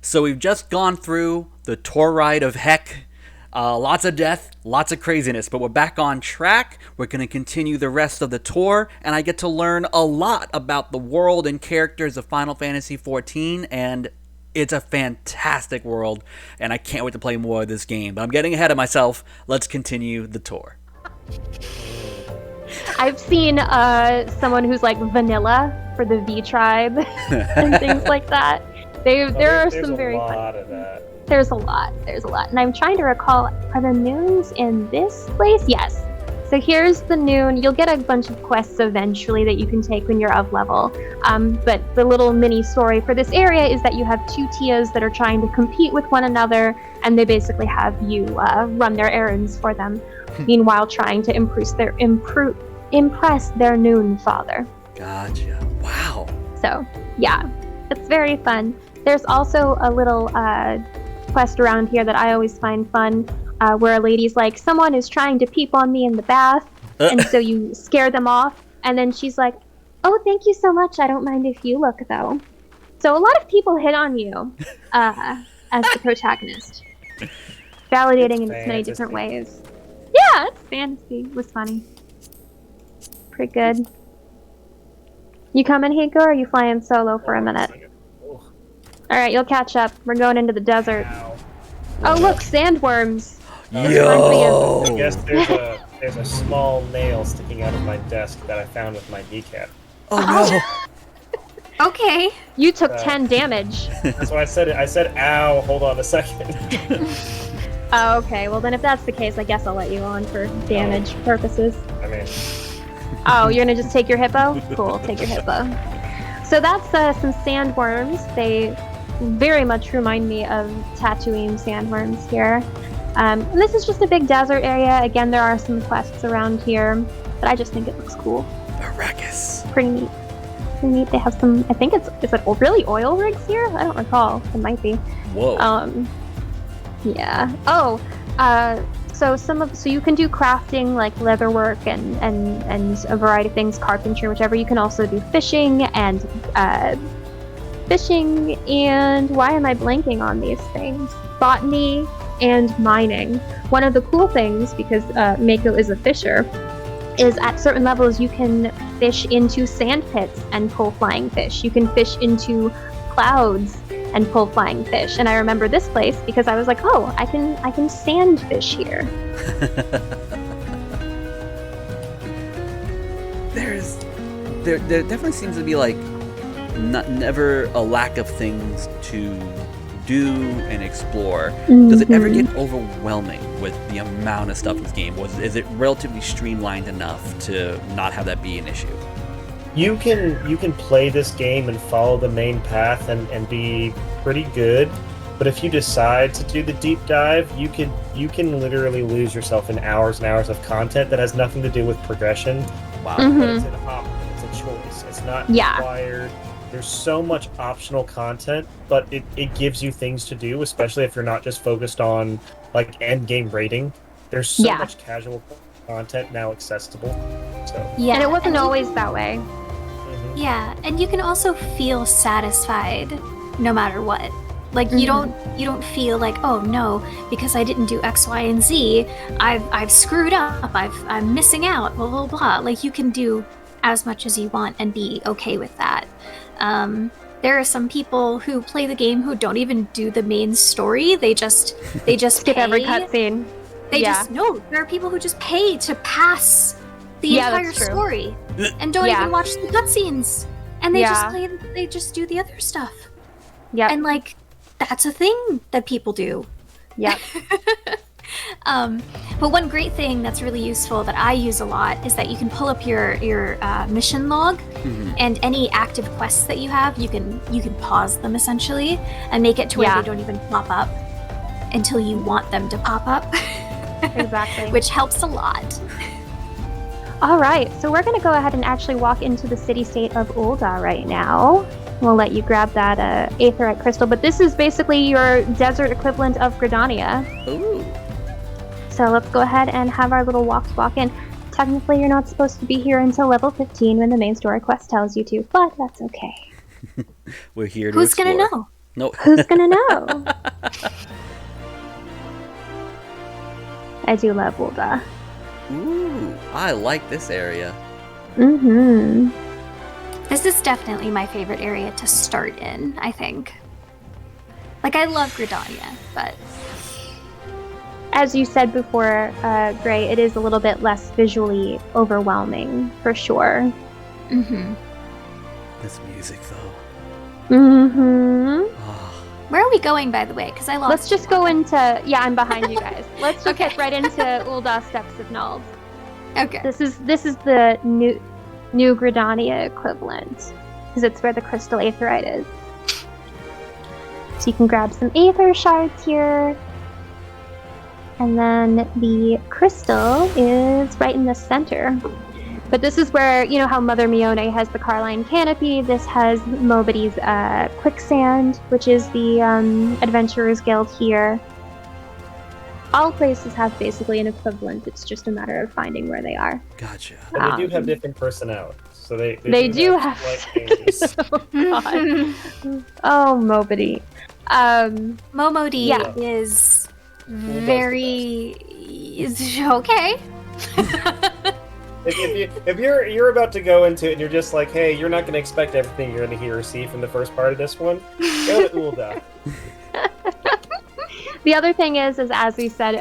So we've just gone through the tour ride of heck. Lots of death, lots of craziness, but we're back on track. We're going to continue the rest of the tour, and I get to learn a lot about the world and characters of Final Fantasy XIV, and it's a fantastic world, and I can't wait to play more of this game. But I'm getting ahead of myself. Let's continue the tour. I've seen someone who's like vanilla for the V tribe and things like that. There are some very fun. There's a lot of that. There's a lot. And I'm trying to recall, are the noons in this place? Yes. So here's the noon. You'll get a bunch of quests eventually that you can take when you're up level. But the little mini story for this area is that you have two Tias that are trying to compete with one another, and they basically have you run their errands for them, meanwhile trying to impress their noon father. Gotcha. Wow. So, yeah, it's very fun. There's also a little quest around here that I always find fun, where a lady's like, someone is trying to peep on me in the bath, and so you scare them off, and then she's like, oh, thank you so much, I don't mind if you look, though. So a lot of people hit on you as the protagonist, validating in its many different ways. Yeah, it's fantasy. It was funny. Pretty good. You coming, Hiko, or are you flying solo for a minute? Alright, you'll catch up. We're going into the desert. Ow. Oh, look, sandworms. Yo! I guess there's a small nail sticking out of my desk that I found with my kneecap. Oh no! Okay. You took 10 damage. That's why I said it. I said, ow, hold on a second. Oh, okay. Well, then if that's the case, I guess I'll let you on for damage purposes. I mean... Oh, you're gonna just take your hippo? Cool, take your hippo. So that's some sandworms. They very much remind me of Tatooine sandworms here. And this is just a big desert area. Again, there are some quests around here, but I just think it looks cool. Arrakis. Pretty neat. Pretty neat. They have some, I think is it really oil rigs here? I don't recall. It might be. Whoa. Yeah. Oh, so you can do crafting like leatherwork and a variety of things, carpentry, whichever. You can also do fishing and why am I blanking on these things? Botany and mining. One of the cool things, because Mako is a fisher, is at certain levels you can fish into sand pits and pull flying fish. You can fish into clouds and pull flying fish. And I remember this place because I was like, oh, I can sand fish here. There definitely seems to be like never a lack of things to do and explore. Mm-hmm. Does it ever get overwhelming with the amount of stuff in this game? Is it relatively streamlined enough to not have that be an issue? You can play this game and follow the main path and be pretty good, but if you decide to do the deep dive, you can literally lose yourself in hours and hours of content that has nothing to do with progression. Wow. Mm-hmm. But it's an option, it's a choice. It's not required. There's so much optional content, but it gives you things to do, especially if you're not just focused on like end game rating. There's so much casual content now accessible. So yeah, and it wasn't always that way. Yeah, and you can also feel satisfied no matter what. Like you don't feel like, oh no, because I didn't do X, Y, and Z, I've screwed up. I'm missing out. Blah blah blah. Like you can do as much as you want and be okay with that. There are some people who play the game who don't even do the main story. They just skip every cutscene. There are people who just pay to pass the entire story and don't even watch the cutscenes, and they just play. They just do the other stuff. Yeah, and like that's a thing that people do. Yeah. But one great thing that's really useful that I use a lot is that you can pull up your mission log, and any active quests that you have, you can pause them essentially and make it to where they don't even pop up until you want them to pop up. Exactly. Which helps a lot. All right, so we're going to go ahead and actually walk into the city-state of Ul'dah right now. We'll let you grab that aetheryte crystal, but this is basically your desert equivalent of Gridania. Ooh. So let's go ahead and have our little walk in. Technically, you're not supposed to be here until level 15 when the main story quest tells you to, but that's okay. We're here to Who's explore. Gonna know? Nope. Who's gonna know? I do love Ul'dah. Ooh, I like this area. Mm-hmm. This is definitely my favorite area to start in, I think. Like, I love Gridania, but... As you said before, Gray, it is a little bit less visually overwhelming, for sure. Mm-hmm. This music, though. Mm-hmm. Oh. Where are we going, by the way? Because I lost Let's just go into... Yeah, I'm behind you guys. Let's just Okay. get right into Ul'dah Steps of Nald. Okay. This is the new Gridania equivalent, because it's where the crystal aetherite is. So you can grab some aether shards here. And then the crystal is right in the center. But this is where, you know how Mother Mione has the Carline Canopy, this has Mobidi's Quicksand, which is the Adventurers Guild here. All places have basically an equivalent, it's just a matter of finding where they are. Gotcha. And they do have different personalities, so they do have have slight changes. Oh, God. Oh, Mobidi. Momodi Yeah. is very... is okay. If you're about to go into it and you're just like, hey, you're not going to expect everything you're going to hear or see from the first part of this one, go to Ul'dah. The other thing is as we said,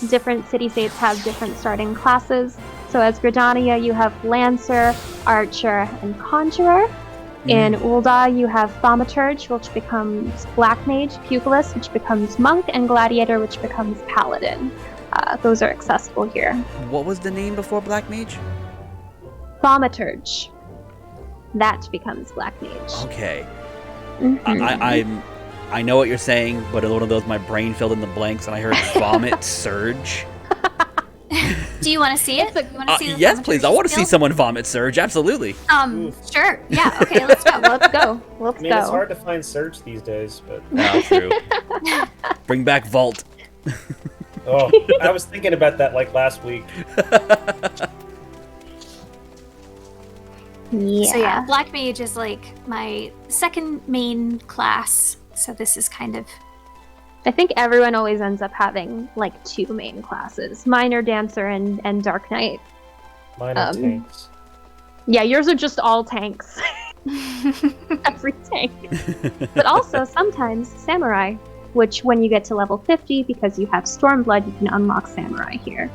different city-states have different starting classes. So as Gridania, you have Lancer, Archer, and Conjurer. In Ul'dah, you have Thaumaturge, which becomes Black Mage, Pugilist, which becomes Monk, and Gladiator, which becomes Paladin. Those are accessible here. What was the name before Black Mage? Thaumaturge. That becomes Black Mage. Okay. Mhm. I know what you're saying, but in one of those, my brain filled in the blanks, and I heard vomit surge. Do you want to see it? You wanna see the Yes, Thaumaturge please. I want to see skill? someone vomit surge. Absolutely. Sure. Yeah, okay, let's go. Let's go. Let's I mean, go. it's hard to find Surge these days, but... No, true. Bring back Vault. Oh, I was thinking about that, like, last week. Yeah. So yeah, Black Mage is like my second main class. So this is kind of... I think everyone always ends up having like two main classes: Miner, Dancer, and Dark Knight. Mine are tanks. Yeah, yours are just all tanks. Every tank. But also sometimes Samurai, which when you get to level 50, because you have Stormblood, you can unlock Samurai here.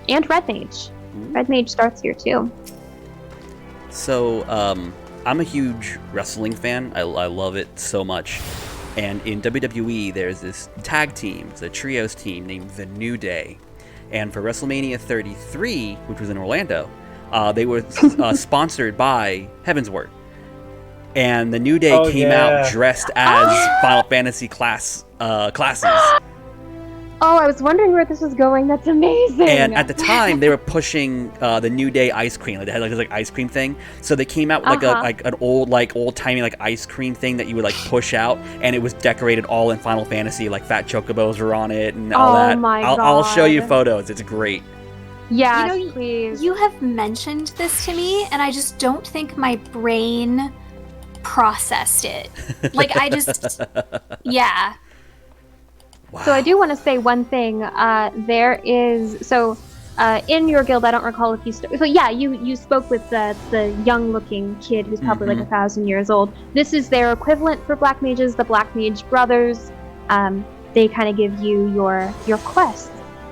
And Red Mage. Red Mage starts here too. So, I'm a huge wrestling fan. I love it so much. And in WWE, there's this tag team, it's a trios team named The New Day. And for WrestleMania 33, which was in Orlando, they were sponsored by Heavensward. And The New Day came out dressed as Final Fantasy classes. Oh, I was wondering where this was going. That's amazing. And at the time, they were pushing the New Day ice cream. Like, they had like this ice cream thing. So they came out with an old timey ice cream thing that you would push out, and it was decorated all in Final Fantasy. Like fat chocobos were on it and all that. My I'll show you God. photos. It's great. Yes, please. You have mentioned this to me, and I just don't think my brain processed it. Like, I just... Yeah. Wow. So I do want to say one thing. There is in your guild. I don't recall if you. You spoke with the young-looking kid who's probably like 1,000 years old. This is their equivalent for Black Mages, the Black Mage Brothers. They kind of give you your quests.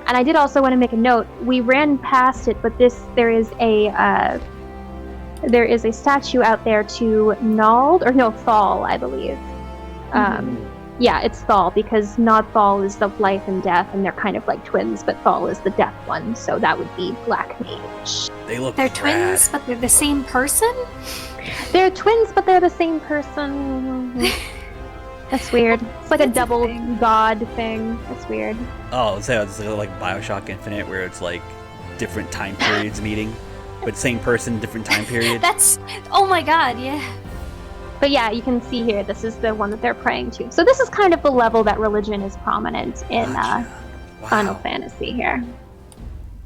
And I did also want to make a note. We ran past it, but there is a statue out there to Thal, I believe. Yeah, it's Thal, because Thal is the life and death, and they're kind of like twins, but Thal is the death one, so that would be Black Mage. They're rad. twins, but they're the same person? They're twins, but they're the same person. That's weird. It's like a double god thing. That's weird. Oh, so it's like Bioshock Infinite, where it's like different time periods meeting, but same person, different time period. Oh my god, yeah. But yeah, you can see here, this is the one that they're praying to. So this is kind of the level that religion is prominent in Final Fantasy here.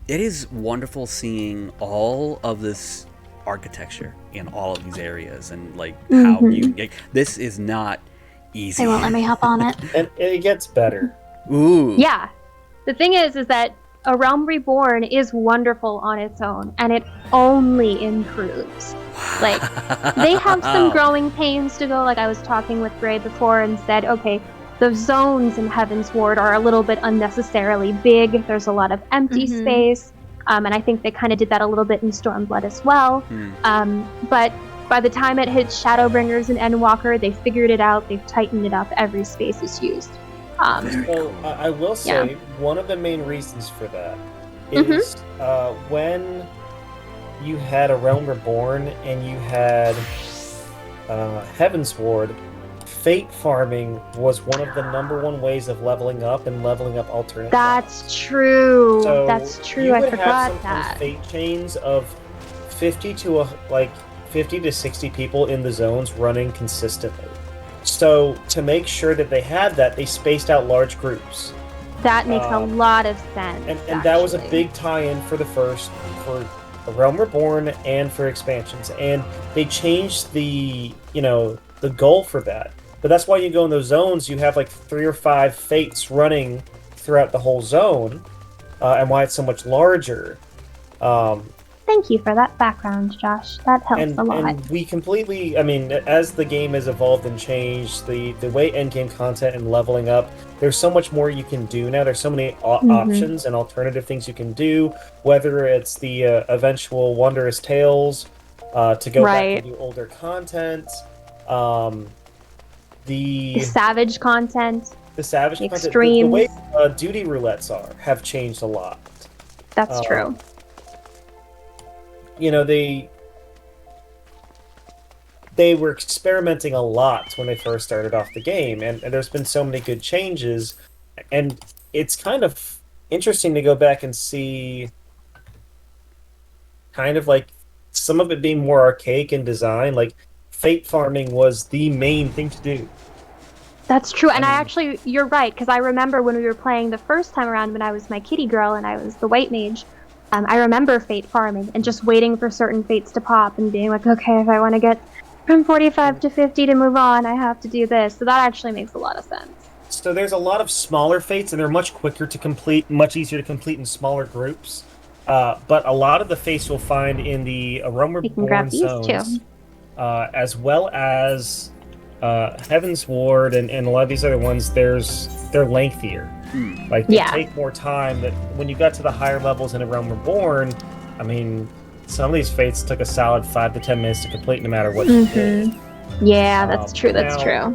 It is wonderful seeing all of this architecture in all of these areas, and how this is not Easy. They won't let me hop on it. And it gets better. Ooh. Yeah. The thing is that A Realm Reborn is wonderful on its own, and it only improves. Like, they have some growing pains to go. Like, I was talking with Gray before and said, okay, the zones in Heaven's Ward are a little bit unnecessarily big. There's a lot of empty space. And I think they kind of did that a little bit in Stormblood as well. But by the time it hits Shadowbringers and Endwalker, they figured it out. They've tightened it up. Every space is used. So I will say one of the main reasons for that is when you had A Realm Reborn and you had Heaven's Ward, fate farming was one of the #1 ways of leveling up and leveling up alternate. That's true. So That's true. You I would forgot have that. fate chains of 50 to 60 people in the zones running consistently. So to make sure that they had that, they spaced out large groups. That makes a lot of sense. And that was a big tie-in for A Realm Reborn and for expansions. And they changed the goal for that. But that's why you go in those zones, you have like 3 or 5 fates running throughout the whole zone, and why it's so much larger. Thank you for that background, Josh. That helps a lot. And we completely, as the game has evolved and changed, the way endgame content and leveling up, there's so much more you can do now. There's so many options and alternative things you can do, whether it's the eventual Wondrous Tales, to go back and do older content, the Savage content. The Savage content. Extremes. The way duty roulettes have changed a lot. That's true. They were experimenting a lot when they first started off the game, and there's been so many good changes, and it's kind of interesting to go back and see kind of like some of it being more archaic in design. Like, fate farming was the main thing to do. That's true, and you're right, because I remember when we were playing the first time around when I was my kitty girl and I was the white mage, I remember fate farming and just waiting for certain fates to pop and being like, okay, if I want to get from 45 to 50 to move on, I have to do this. So that actually makes a lot of sense. So there's a lot of smaller fates, and they're much quicker to complete, much easier to complete in smaller groups. But a lot of the fates you'll find in the A Realm Reborn zones, as well as Heaven's Ward and a lot of these other ones, they're lengthier. Like, they take more time. That when you got to the higher levels in A Realm Reborn, some of these fates took a solid 5 to 10 minutes to complete, no matter what you did. Yeah, that's true. That's true.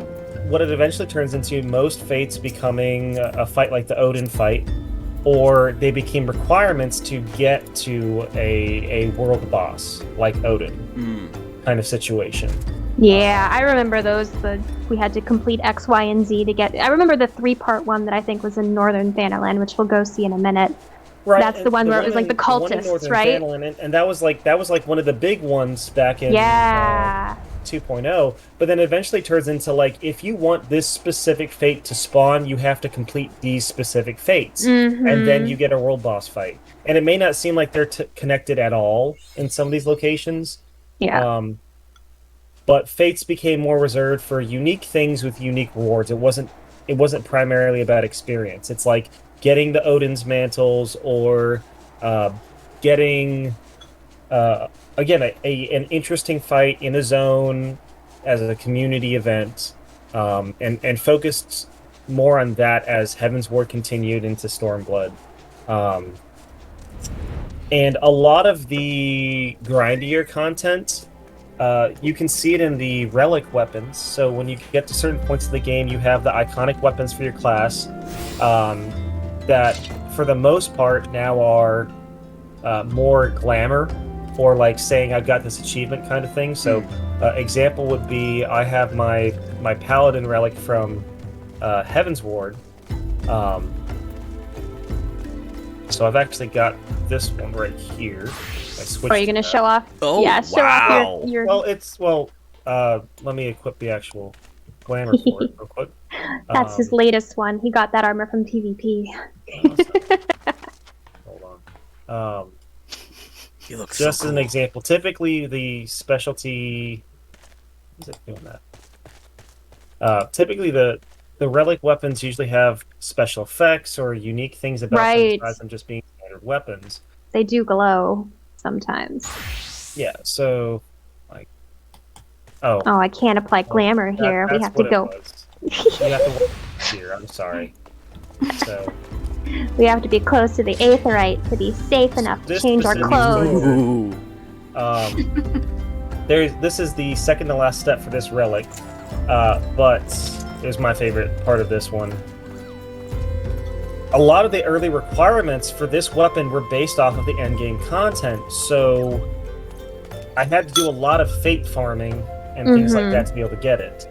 What it eventually turns into, most fates becoming a fight like the Odin fight, or they became requirements to get to a world boss like Odin kind of situation. Yeah, I remember those. We had to complete X, Y, and Z to get. I remember the 3-part one that I think was in Northern Thanalan, which we'll go see in a minute. Right, that's the one where it was like the cultists, right? And that was like one of the big ones back in 2.0. But then eventually turns into like, if you want this specific fate to spawn, you have to complete these specific fates, and then you get a world boss fight. And it may not seem like they're connected at all in some of these locations. Yeah. But fates became more reserved for unique things with unique rewards. It wasn't primarily about experience. It's like getting the Odin's mantles, or getting again an interesting fight in a zone as a community event, and focused more on that as Heaven's Ward continued into Stormblood. And a lot of the grindier content, you can see it in the relic weapons. So when you get to certain points of the game, you have the iconic weapons for your class, that for the most part now are more glamour, or like saying I've got this achievement kind of thing. So example would be, I have my paladin relic from Heaven's Ward. So I've actually got this one right here. Are you going to show off? Oh, yeah, show off your... let me equip the actual glamour for it real quick. That's his latest one. He got that armor from PvP. Hold on. He looks just so as cool. an example, typically the specialty... Is it doing that? Typically, the relic weapons usually have special effects or unique things about them besides them just being standard weapons. They do glow sometimes. Yeah, so like Oh, I can't apply glamour here. We have to go. You have to work here. I'm sorry. So we have to be close to the aetherite to be safe enough to change our clothes. This is the second to last step for this relic, but it was my favorite part of this one. A lot of the early requirements for this weapon were based off of the endgame content, so I had to do a lot of fate farming and things like that to be able to get it.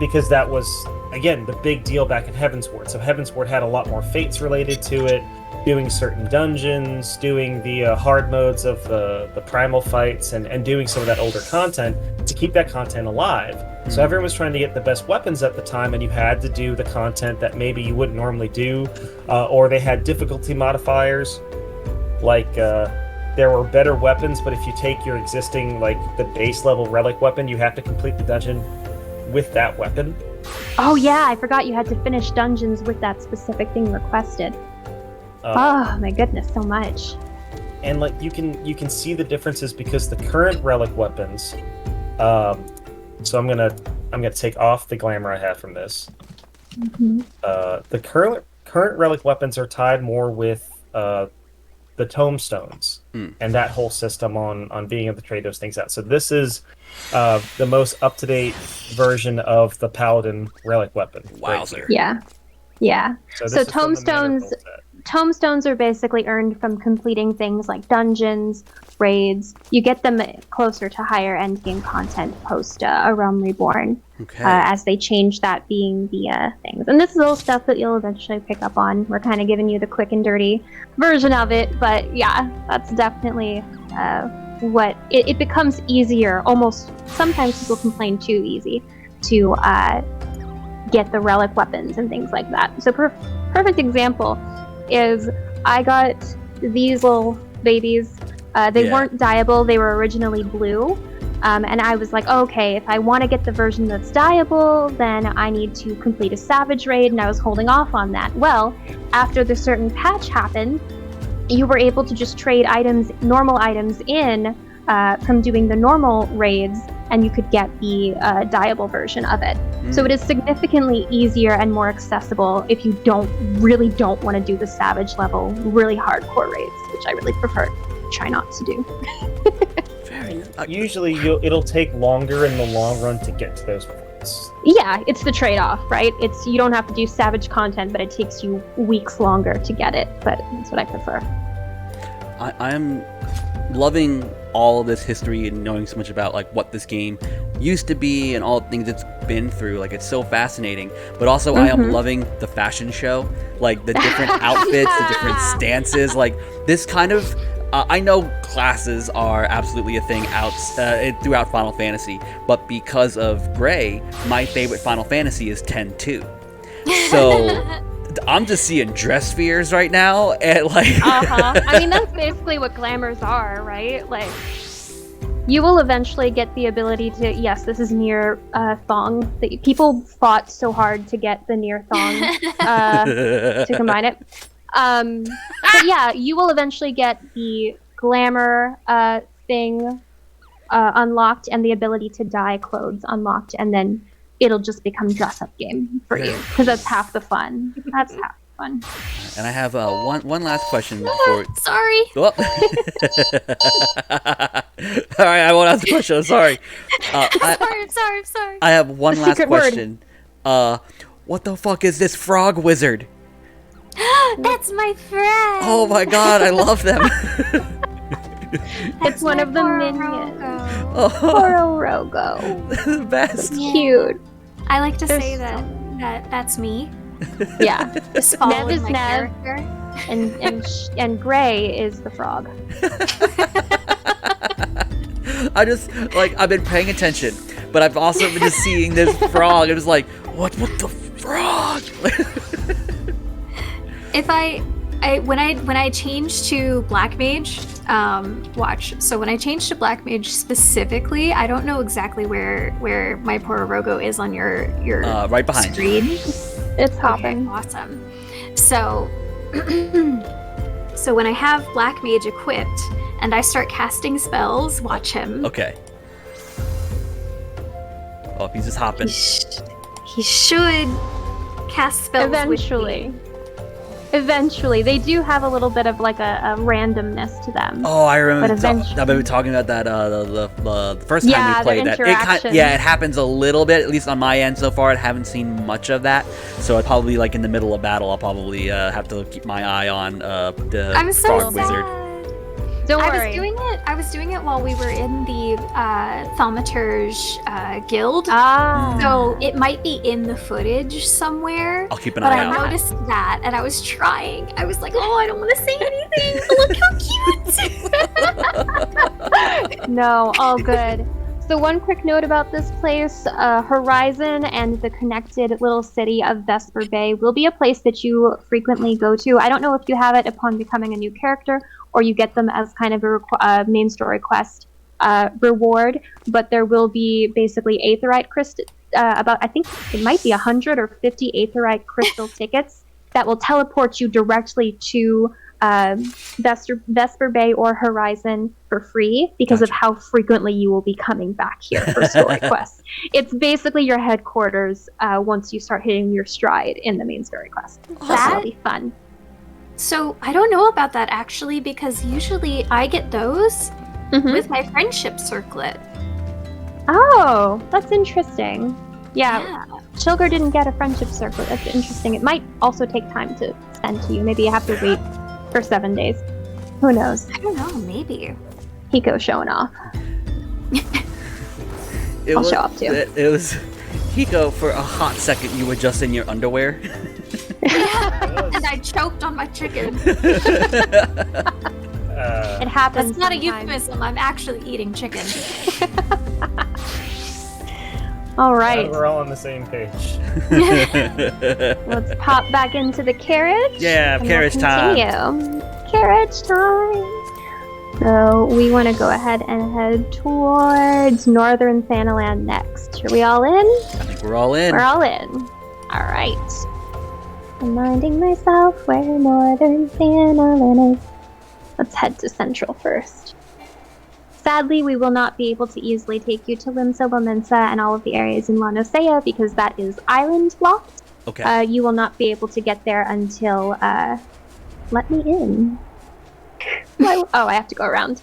Because that was, again, the big deal back in Heavensward. So Heavensward had a lot more fates related to it, doing certain dungeons, doing the hard modes of the primal fights, and doing some of that older content to keep that content alive. So everyone was trying to get the best weapons at the time, and you had to do the content that maybe you wouldn't normally do, or they had difficulty modifiers, like there were better weapons, but if you take your existing, like, the base level relic weapon, you have to complete the dungeon with that weapon. Oh yeah, I forgot you had to finish dungeons with that specific thing requested. Oh my goodness, so much. And like you can see the differences because the current relic weapons. So I'm gonna take off the glamour I have from this. The current relic weapons are tied more with the tomestones and that whole system on being able to trade those things out. So this is the most up-to-date version of the paladin relic weapon. Wowzer. Yeah. So tomestones are basically earned from completing things like dungeons, raids. You get them closer to higher endgame content post A Realm Reborn, as they change that being the things. And this is all stuff that you'll eventually pick up on. We're kind of giving you the quick and dirty version of it, but yeah, that's definitely what it becomes easier. Almost sometimes people complain too easy to get the relic weapons and things like that. So perfect example is I got these little babies. They weren't dyeable, they were originally blue. And I was like, okay, if I want to get the version that's dyeable, then I need to complete a Savage raid, and I was holding off on that. Well, after the certain patch happened, you were able to just trade normal items in from doing the normal raids, and you could get the dyeable version of it. So it is significantly easier and more accessible if you really don't want to do the Savage level, really hardcore raids, which I really prefer to try not to do. Usually it'll take longer in the long run to get to those points. Yeah, it's the trade-off, right? You don't have to do Savage content, but it takes you weeks longer to get it, but that's what I prefer. I am loving all of this history and knowing so much about like what this game used to be and all the things it's been through. Like, it's so fascinating, but also I am loving the fashion show, like the different outfits, the different stances, like this kind of I know classes are absolutely a thing throughout Final Fantasy, but because of Gray, my favorite Final Fantasy is 10-2. So I'm just seeing dress spheres right now, and like. I mean, that's basically what glamours are, right? Like, you will eventually get the ability to. Yes, this is near thong. People fought so hard to get the near thong to combine it. But yeah, you will eventually get the glamour thing unlocked and the ability to dye clothes unlocked, and then it'll just become dress-up game for you, because that's half the fun. That's half the fun. And I have one last question before. Sorry. Oh. All right, I won't ask the question. I'm sorry. I'm sorry. I have one last Secret question. What the fuck is this frog wizard? That's my friend. Oh my god, I love them. It's one of the minions. Oh, Pororogo. the best. Cute. I like to say that's me. Yeah. Just following my Nev, character. and Gray is the frog. I just I've been paying attention, but I've also been just seeing this frog. I'm just like, what the frog? If when I changed to Black Mage, Watch. So when I changed to Black Mage specifically, I don't know exactly where my Pororogo is on your right behind screen. you. It's hopping. Okay, awesome. So so when I have Black Mage equipped and I start casting spells, watch him. Okay. Oh, he's just hopping. He should cast spells Eventually. Eventually. They do have a little bit of like a randomness to them. Oh, I remember. But eventually. I've been talking about that the first time we played that. Interaction. It happens a little bit, at least on my end so far. I haven't seen much of that. So I'd probably like in the middle of battle, I'll probably have to keep my eye on the I'm so Frog sad. Wizard. Don't worry. I was doing it while we were in the Thaumaturge guild. So it might be in the footage somewhere. I'll keep an but eye I out. noticed that, and I was trying. I was like, oh, I don't want to say anything. Look how cute. No, all good. So one quick note about this place, Horizon and the connected little city of Vesper Bay will be a place that you frequently go to. I don't know if you have it upon becoming a new character or you get them as kind of a main story quest reward, but there will be basically Aetheryte crystal, I think it might be 100 or 50 Aetheryte crystal tickets that will teleport you directly to Vesper Bay or Horizon for free because of how frequently you will be coming back here for story quests. It's basically your headquarters once you start hitting your stride in the main story quest. That'll be fun. So I don't know about that actually, because usually I get those with my friendship circlet. Oh, that's interesting. Yeah. Chilger didn't get a friendship circlet. That's interesting. It might also take time to send to you. Maybe you have to wait for 7 days. Who knows? I don't know, maybe. Hiko showing off. I'll show up too. It was Hiko, for a hot second you were just in your underwear. And I choked on my chicken. It happens. That's not sometimes. a euphemism. I'm actually eating chicken. All right. We're all on the same page. Let's pop back into the carriage. Yeah, and carriage we'll time. continue. Carriage time. So we want to go ahead and head towards Northern Thanalan next. Are we all in? I think we're all in. We're all in. All right. Reminding myself where Northern Thanalan is. Let's head to Central first. Sadly, we will not be able to easily take you to Limsa, Lominsa, and all of the areas in Lanosea because that is island locked. Okay. You will not be able to get there until... let me in. I have to go around.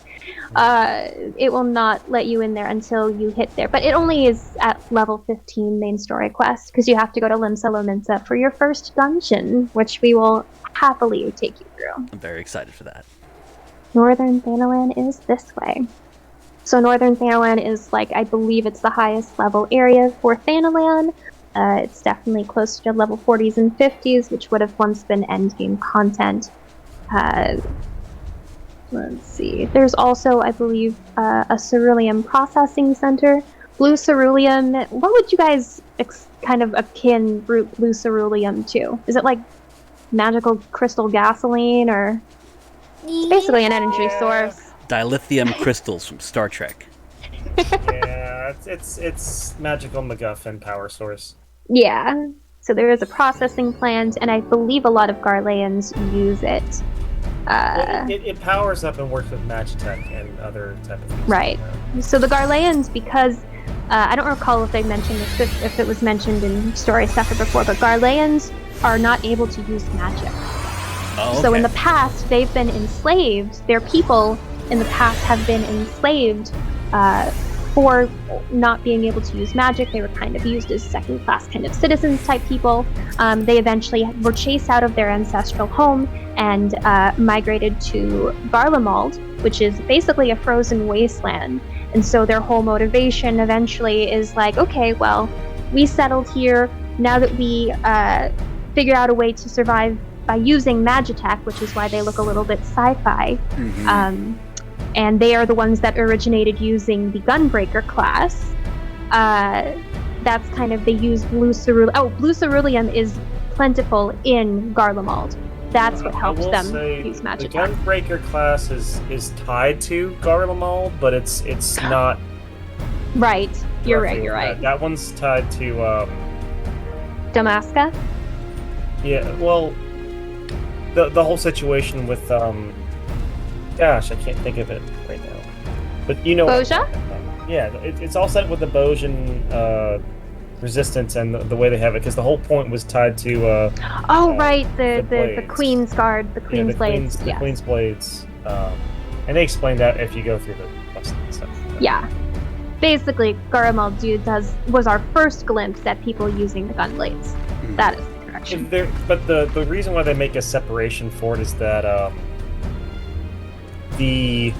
It will not let you in there until you hit there. But it only is at level 15 main story quest, because you have to go to Limsa Lominsa for your first dungeon, which we will happily take you through. I'm very excited for that. Northern Thanalan is this way. So Northern Thanalan is I believe it's the highest level area for Thanalan. It's definitely close to level 40s and 50s, which would have once been endgame content. Let's see. There's also, I believe, a ceruleum processing center. Blue ceruleum, what would you guys kind of akin blue ceruleum to? Is it like magical crystal gasoline, or... It's basically an energy source. Dilithium crystals from Star Trek. Yeah, it's magical MacGuffin power source. Yeah. So there is a processing plant, and I believe a lot of Garleans use it. It powers up and works with Magitech and other type of things. Right. So the Garleans, because I don't recall if they mentioned this, if it was mentioned in Story Stuff before, but Garleans are not able to use magic. Oh, okay. So in the past, they've been enslaved. Their people in the past have been enslaved for not being able to use magic. They were kind of used as second-class kind of citizens type people. They eventually were chased out of their ancestral home and migrated to Garlemald, which is basically a frozen wasteland. And so their whole motivation eventually is like, okay, well, we settled here. Now that we figured out a way to survive by using Magitech, which is why they look a little bit sci-fi. Mm-hmm. And they are the ones that originated using the Gunbreaker class. That's kind of, they use blue ceruleum. Oh, blue ceruleum is plentiful in Garlemald. that's what helps will them say use magic. The Gunbreaker class is tied to Garlemald, but it's not. Right. You're right. That one's tied to Damaska? Yeah, well, the whole situation with gosh, I can't think of it right now. But you know, Boja? Yeah, it's all set with the Bojin resistance and the way they have it, because the whole point was tied to right, the blades. Queen's Guard, the Queen's Blades. The Queen's Blades. And they explain that if you go through the quest and stuff. Yeah. Basically, Garlemald was our first glimpse at people using the gunblades. That is the correction. But the reason why they make a separation for it is that the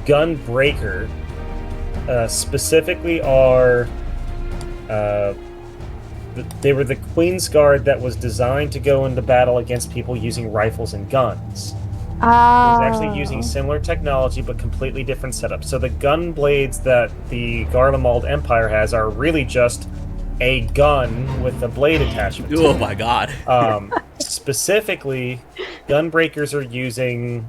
Gunbreaker specifically are they were the Queen's Guard that was designed to go into battle against people using rifles and guns. It was actually using similar technology, but completely different setup. So the gun blades that the Garlemald Empire has are really just a gun with a blade attachment. Oh my god. Specifically, Gunbreakers are using,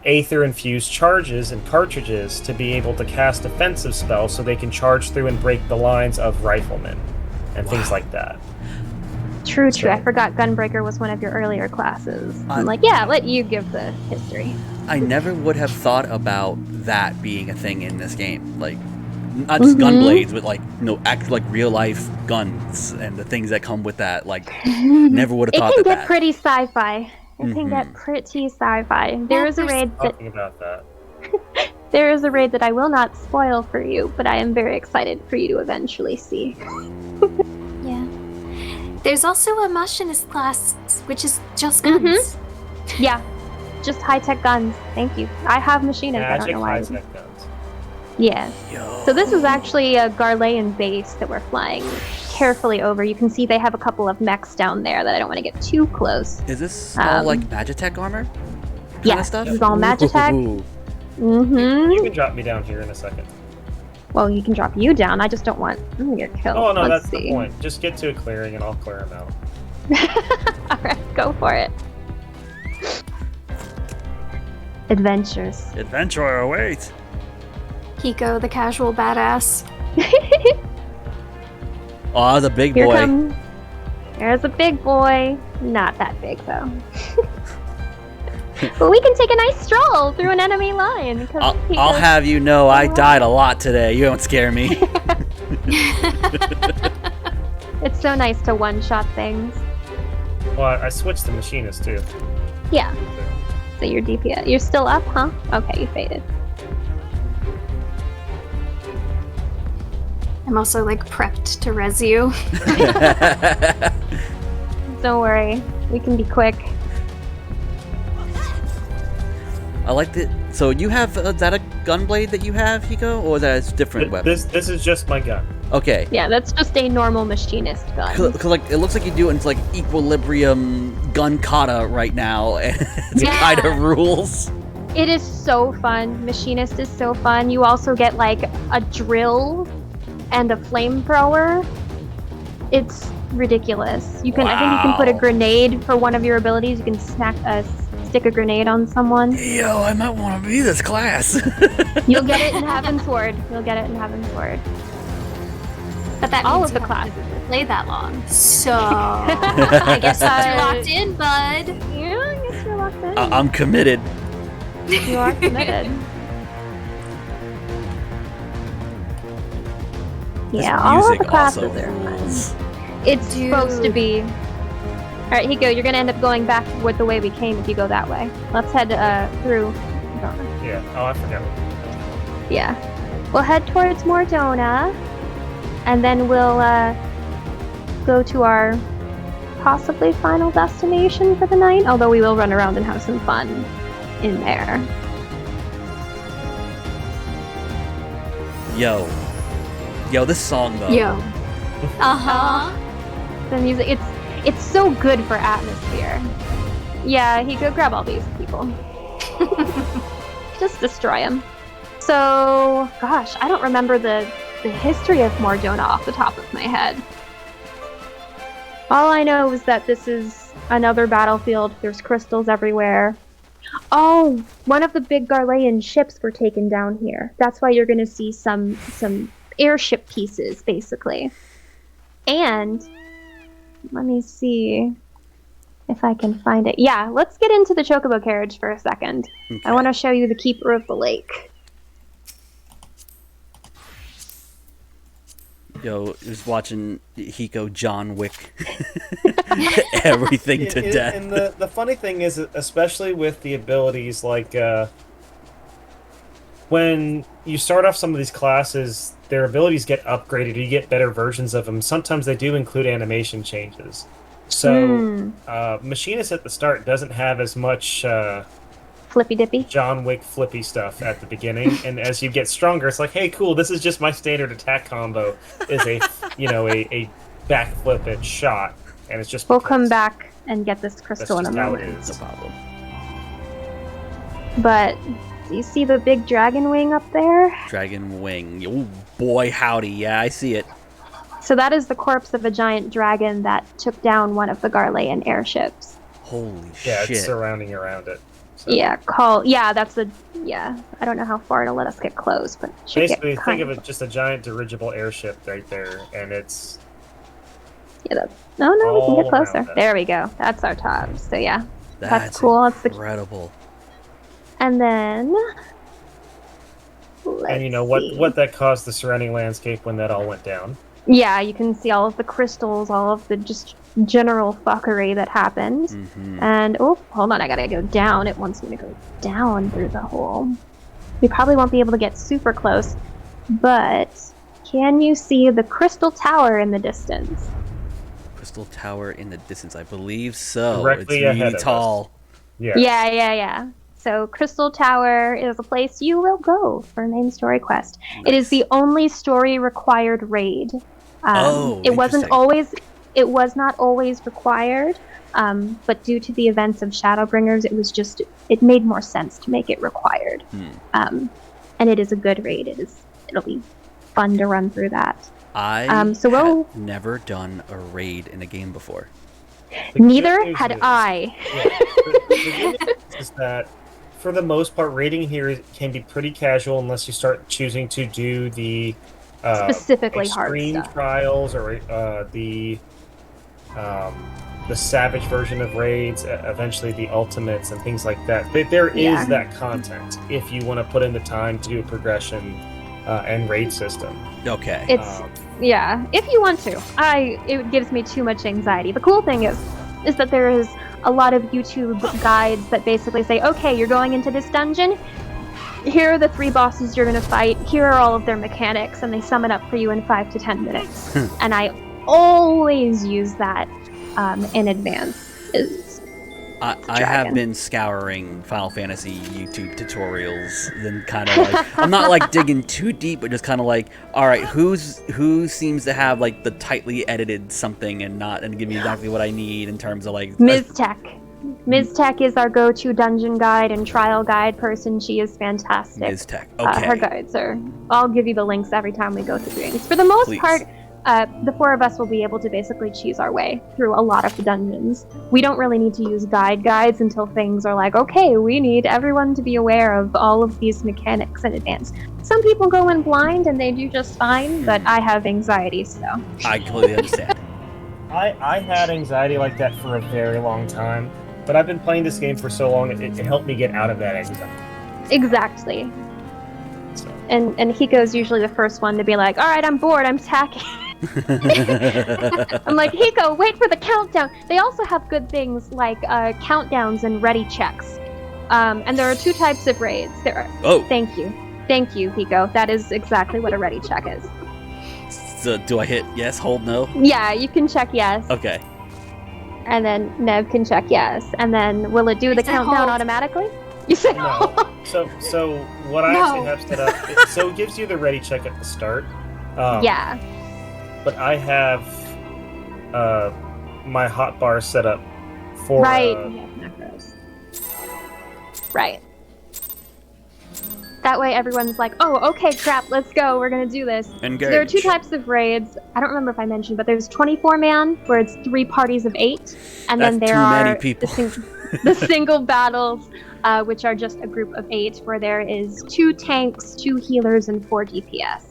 Aether-infused charges and cartridges to be able to cast offensive spells so they can charge through and break the lines of riflemen and things like that. True. I forgot Gunbreaker was one of your earlier classes. I'm like, yeah, let you give the history. I never would have thought about that being a thing in this game. Like, not just gun blades, but actual real life guns and the things that come with that. Like, never would have thought that. It can get pretty sci-fi. It can get pretty sci-fi. There is a raid There is a raid that I will not spoil for you, but I am very excited for you to eventually see. Yeah. There's also a machinist class, which is just guns. Yeah, just high-tech guns. Thank you. I have machinists. I don't know why. High-tech guns. Yeah. So this is actually a Garlean base that we're flying carefully over. You can see they have a couple of mechs down there that I don't want to get too close. Is this all like Magitech armor? Yeah, stuff? this is all Magitech. You can drop me down here in a second. Well, you can drop you down. I just don't want to get killed. Oh, no, Let's that's see. the point. Just get to a clearing and I'll clear them out. Alright, go for it. Adventures. Adventure awaits. Hiko, the casual badass. Oh, the big boy. There's a big boy. Not that big, though. But we can take a nice stroll through an enemy line. I'll have you know I died a lot today. You don't scare me. It's so nice to one-shot things. Well, I switched to machinist, too. Yeah. So you're DPS. You're still up, huh? Okay, you faded. I'm also prepped to res you. Don't worry. We can be quick. I like it. So you have, is that a gunblade that you have, Hiko? Or is that a different weapon? This is just my gun. Okay. Yeah, that's just a normal machinist gun. Cause it looks like you do it into equilibrium gun kata right now, and it's kind of rules. It is so fun. Machinist is so fun. You also get a drill and a flamethrower. It's ridiculous. You can I think you can put a grenade for one of your abilities. You can stick a grenade on someone. Yo, I might want to be this class. You'll get it in Heaven's Ward. But that all means of the classes play that long. So I guess you're locked in, bud. Yeah, I guess you're locked in. I'm committed. You are committed. Yeah, all of the classes are fun. It's supposed to be. Alright, Hiko, you're gonna end up going back with the way we came if you go that way. Let's head through. Yeah, I forgot. Yeah. We'll head towards Mordona, and then we'll go to our possibly final destination for the night, although we will run around and have some fun in there. Yo, this song though. Yo. The music, it's so good for atmosphere. Yeah, he go grab all these people. Just destroy them. So, gosh, I don't remember the history of Mordona off the top of my head. All I know is that this is another battlefield. There's crystals everywhere. Oh, one of the big Garlean ships were taken down here. That's why you're going to see some airship pieces, basically. And let me see if I can find it. Yeah, let's get into the Chocobo carriage for a second. Okay. I want to show you the Keeper of the Lake. Yo, just watching Hiko John Wick everything to death. And the funny thing is, especially with the abilities, like when you start off some of these classes, their abilities get upgraded. You get better versions of them. Sometimes they do include animation changes. So Machinist at the start doesn't have as much flippy dippy John Wick flippy stuff at the beginning, and as you get stronger, it's like, hey, cool, this is just my standard attack combo is a backflip and shot, and it's just we'll come back and get this crystal in a moment. It is. No problem. But do you see the big dragon wing up there? Dragon wing. Oh boy, howdy. Yeah, I see it. So that is the corpse of a giant dragon that took down one of the Garlean airships. Holy shit. Yeah, it's surrounding around it. So. Yeah, I don't know how far it'll let us get close, but basically think of it just a giant dirigigible airship right there, and it's... Yeah, we can get closer. There we go. That's our top. So yeah, that's cool. Incredible. And then... And you know what that caused the surrounding landscape when that all went down? Yeah, you can see all of the crystals, all of the just general fuckery that happened. Mm-hmm. And, oh, hold on, I gotta go down. It wants me to go down through the hole. We probably won't be able to get super close, but can you see the crystal tower in the distance? Crystal tower in the distance, I believe so. Directly it's really ahead tall. Yeah. Yeah. So Crystal Tower is a place you will go for a main story quest. Nice. It is the only story required raid. It was not always required, but due to the events of Shadowbringers, it made more sense to make it required. And it is a good raid. It'll be fun to run through that. I've never done a raid in a game before. Neither had I. The good news is that for the most part, raiding here can be pretty casual unless you start choosing to do the specifically hard extreme stuff. trials or the savage version of raids, eventually the ultimates and things like that. There is that content if you want to put in the time to do a progression and raid system. Okay. If you want to. It gives me too much anxiety. The cool thing is that there is a lot of YouTube guides that basically say, okay, you're going into this dungeon, here are the 3 bosses you're going to fight, here are all of their mechanics, and they sum it up for you in 5 to 10 minutes. And I always use that in advance. I have been scouring Final Fantasy YouTube tutorials, then kind of like, I'm not like digging too deep, but just kind of like, all right, who seems to have like the tightly edited something and give me exactly what I need in terms of like... Ms. Tech. Ms. Tech is our go-to dungeon guide and trial guide person. She is fantastic. Ms. Tech, okay. Her guides are... I'll give you the links every time we go through things. For the most part, the 4 of us will be able to basically choose our way through a lot of the dungeons. We don't really need to use guides until things are like, okay, we need everyone to be aware of all of these mechanics in advance. Some people go in blind and they do just fine, but I have anxiety, so... I completely understand. I had anxiety like that for a very long time, but I've been playing this game for so long, it helped me get out of that anxiety. Exactly. So. And Hiko's usually the first one to be like, all right, I'm bored, I'm tacking. I'm like, Hiko, wait for the countdown. They also have good things like countdowns and ready checks. And there are 2 types of raids. Thank you, Hiko. That is exactly what a ready check is. So do I hit yes, hold no? Yeah, you can check yes. Okay. And then Nev can check yes. And then will it do the countdown automatically? You said no. So what I actually have set up, so it gives you the ready check at the start. Yeah. But I have my hotbar set up for... Right. Right. That way everyone's like, oh, okay, crap, let's go, we're gonna do this. Engage. So there are 2 types of raids. I don't remember if I mentioned, but there's 24-man, where it's 3 parties of 8. And That's then there too are many people. the single battles, which are just a group of 8, where there is 2 tanks, 2 healers, and 4 DPS.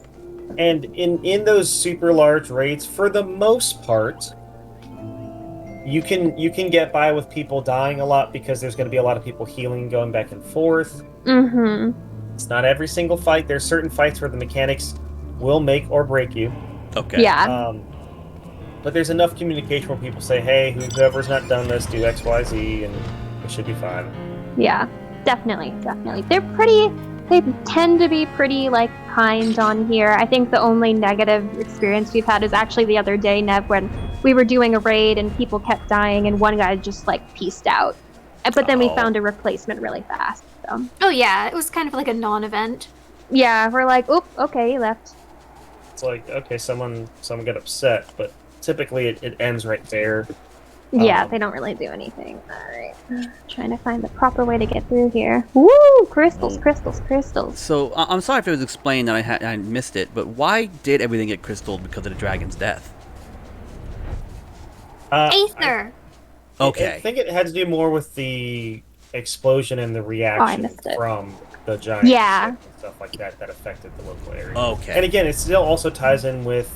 And in those super large raids, for the most part, you can get by with people dying a lot because there's going to be a lot of people healing, going back and forth. Mm-hmm. It's not every single fight. There's certain fights where the mechanics will make or break you. Okay. Yeah. But there's enough communication where people say, hey, whoever's not done this, do X, Y, Z, and it should be fine. Yeah, definitely. They tend to be pretty, kind on here. I think the only negative experience we've had is actually the other day, Nev, when we were doing a raid and people kept dying and one guy just, peaced out. But then we found a replacement really fast, so. Oh yeah, it was kind of like a non-event. Yeah, we're like, oop, okay, he left. It's like, okay, someone got upset, but typically it ends right there. Yeah, they don't really do anything. Alright. Trying to find the proper way to get through here. Woo! Crystals. So, I'm sorry if it was explained that I missed it, but why did everything get crystalled because of the dragon's death? Aether! Okay. I think it had to do more with the explosion and the reaction from the giant ship and stuff like that affected the local area. Okay. And again, it still also ties in with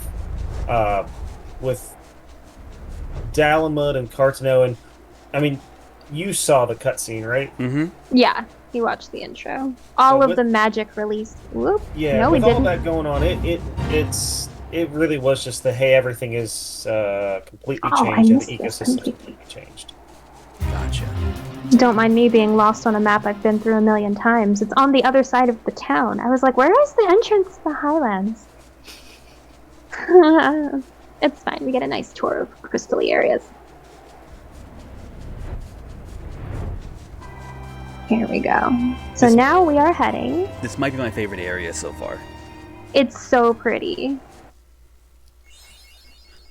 Dalamud and Cartano, and I mean, you saw the cutscene, right? Mm-hmm. Yeah, you watched the intro. All of the magic released. Whoop. Yeah, no, with we all didn't. that going on, it really was just the hey, everything is completely changed and the ecosystem is completely changed. Gotcha. Don't mind me being lost on a map I've been through a million times. It's on the other side of the town. I was like, where is the entrance to the Highlands? It's fine. We get a nice tour of crystally areas. Here we go. So now we are heading. This might be my favorite area so far. It's so pretty.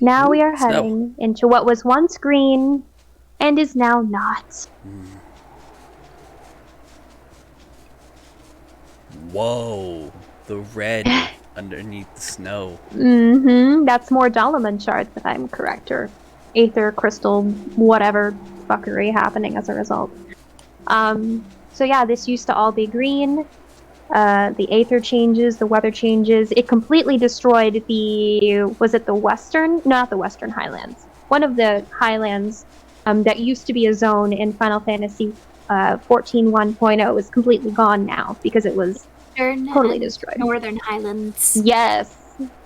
Now we are heading into what was once green and is now not. Whoa. The red underneath the snow. Mm-hmm. That's more Dalamud shards, if I'm correct, or Aether, crystal, whatever fuckery happening as a result. So yeah, this used to all be green. The Aether changes, the weather changes. It completely destroyed was it the western? Not the Western Highlands. One of the Highlands that used to be a zone in Final Fantasy 14 1.0 is completely gone now because it was totally destroyed. Northern Highlands. Yes.